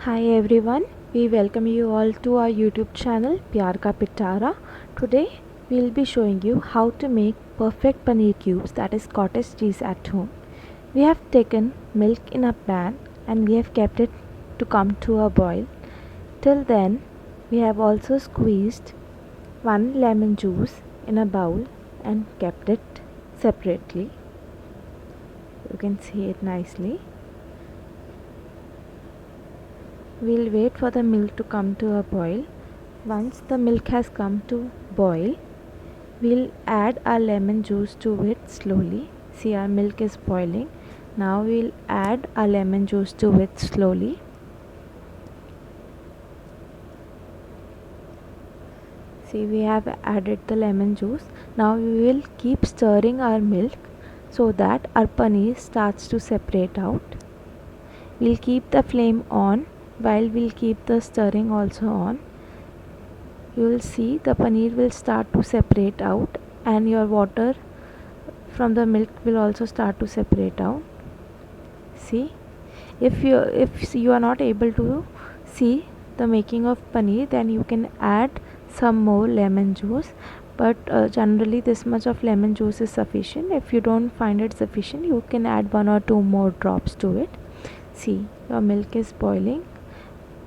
Hi everyone, we welcome you all to our YouTube channel Pyar Ka Pitara. Today we'll be showing you how to make perfect paneer cubes, that is cottage cheese, at home. We have taken milk in a pan and we have kept it to come to a boil. Till then we have also squeezed one lemon juice in a bowl and kept it separately. You can see it nicely. We'll wait for the milk to come to a boil. Once the milk has come to boil, we'll add our lemon juice to it slowly. See, our milk is boiling. Now we'll add our lemon juice to it slowly. See, we have added the lemon juice. Now we will keep stirring our milk so that our paneer starts to separate out. We'll keep the flame on while we'll keep the stirring also on. You will see the paneer will start to separate out and your water from the milk will also start to separate out. See, if you are not able to see the making of paneer, then you can add some more lemon juice, but generally this much of lemon juice is sufficient. If you don't find it sufficient, you can add one or two more drops to it. See, your milk is boiling,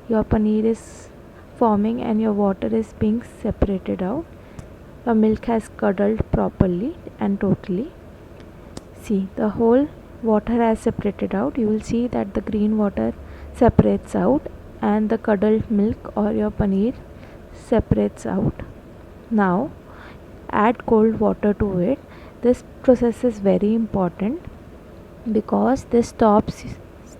your paneer is forming and your water is being separated out. Your milk has curdled properly and totally. See, the whole water has separated out. You will see that the green water separates out and the curdled milk or your paneer separates out. Now add cold water to it. This process is very important because this stops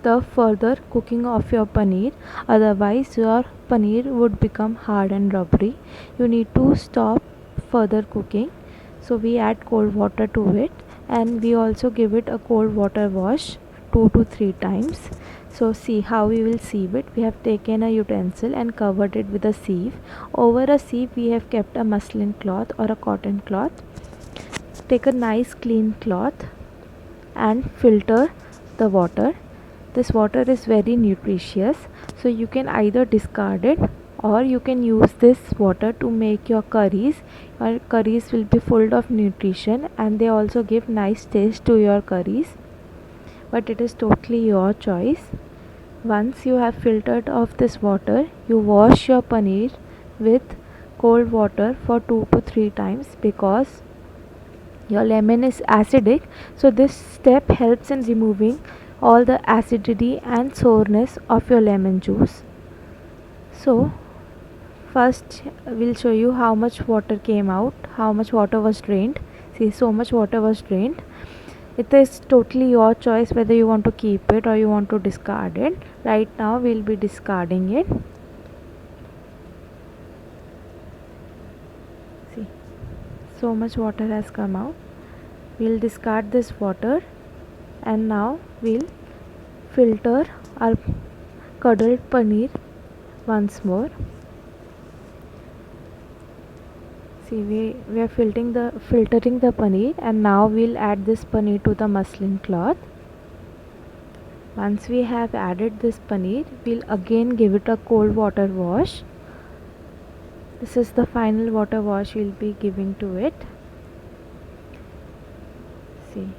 the further cooking of your paneer, otherwise your paneer would become hard and rubbery. You need to stop further cooking, so we add cold water to it and we also give it a cold water wash 2 to 3 times. So see how we will sieve it. We have taken a utensil and covered it with a sieve. Over a sieve we have kept a muslin cloth or a cotton cloth. Take a nice clean cloth and filter the water. This water is very nutritious, so you can either discard it or you can use this water to make your curries. Your curries will be full of nutrition and they also give nice taste to your curries, but it is totally your choice. Once you have filtered off this water, you wash your paneer with cold water for 2 to 3 times because your lemon is acidic, so this step helps in removing all the acidity and soreness of your lemon juice. So first we'll show you how much water came out, how much water was drained. See, so much water was drained. It is totally your choice whether you want to keep it or you want to discard it. Right now we'll be discarding it. See, so much water has come out. We'll discard this water and now we'll filter our curdled paneer once more. See, we are filtering the paneer and now we'll add this paneer to the muslin cloth. Once we have added this paneer, we'll again give it a cold water wash. This is the final water wash we'll be giving to it. See,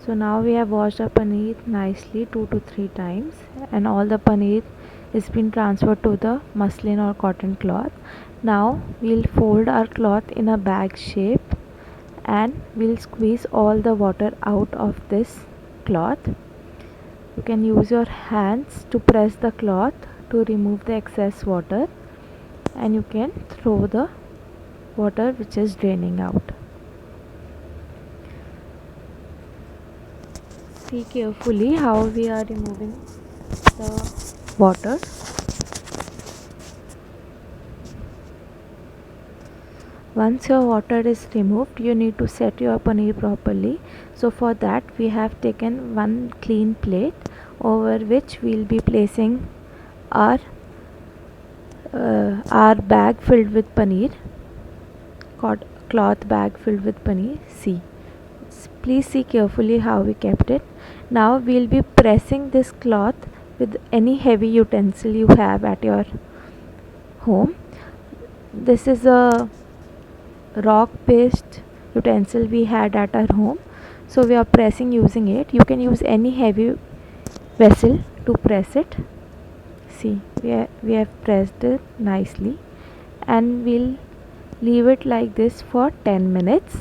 so now we have washed our paneer nicely 2 to 3 times and all the paneer is been transferred to the muslin or cotton cloth. Now we'll fold our cloth in a bag shape and we'll squeeze all the water out of this cloth. You can use your hands to press the cloth to remove the excess water and you can throw the water which is draining out. See carefully how we are removing the water. Once your water is removed, you need to set your paneer properly. So for that we have taken one clean plate over which we will be placing our bag filled with paneer, cloth bag filled with paneer. See, please see carefully how we kept it. Now we will be pressing this cloth with any heavy utensil you have at your home. This is a rock based utensil we had at our home, so we are pressing using it. You can use any heavy vessel to press it. See, we have pressed it nicely, and we'll leave it like this for 10 minutes.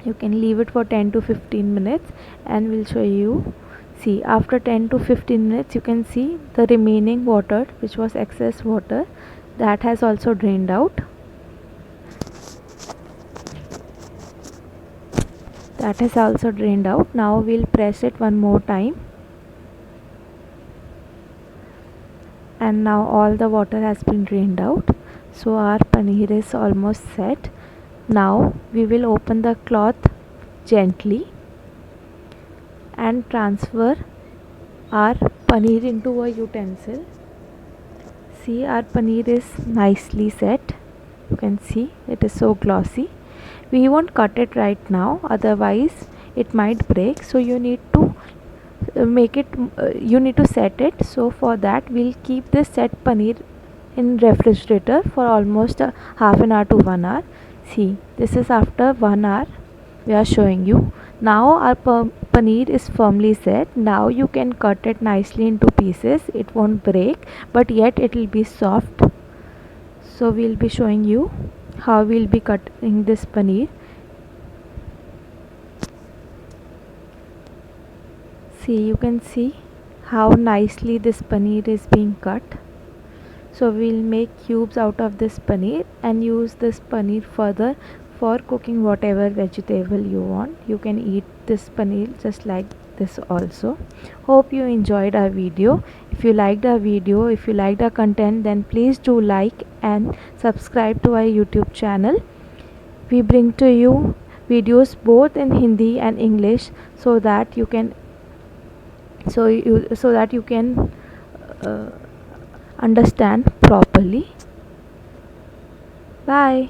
You can leave it for 10 to 15 minutes, and we'll show you. See, after 10 to 15 minutes you can see the remaining water, which was excess water, that has also drained out. That has also drained out. Now we'll press it one more time, and now all the water has been drained out. So our paneer is almost set. Now we will open the cloth gently and transfer our paneer into a utensil. See, our paneer is nicely set. You can see it is so glossy. We won't cut it right now, otherwise it might break. So you need to you need to set it. So for that we'll keep this set paneer in refrigerator for almost half an hour to 1 hour. See, this is after 1 hour we are showing you. Now our paneer is firmly set. Now you can cut it nicely into pieces. It won't break, but yet it will be soft. So we'll be showing you how we'll be cutting this paneer. See, you can see how nicely this paneer is being cut. So we'll make cubes out of this paneer and use this paneer further for cooking whatever vegetable you want. You can eat this paneer just like this also. Hope you enjoyed our video. If you liked our video, if you liked our content, then please do like and subscribe to our YouTube channel. We bring to you videos both in Hindi and English, so that you can uh, understand properly. Bye.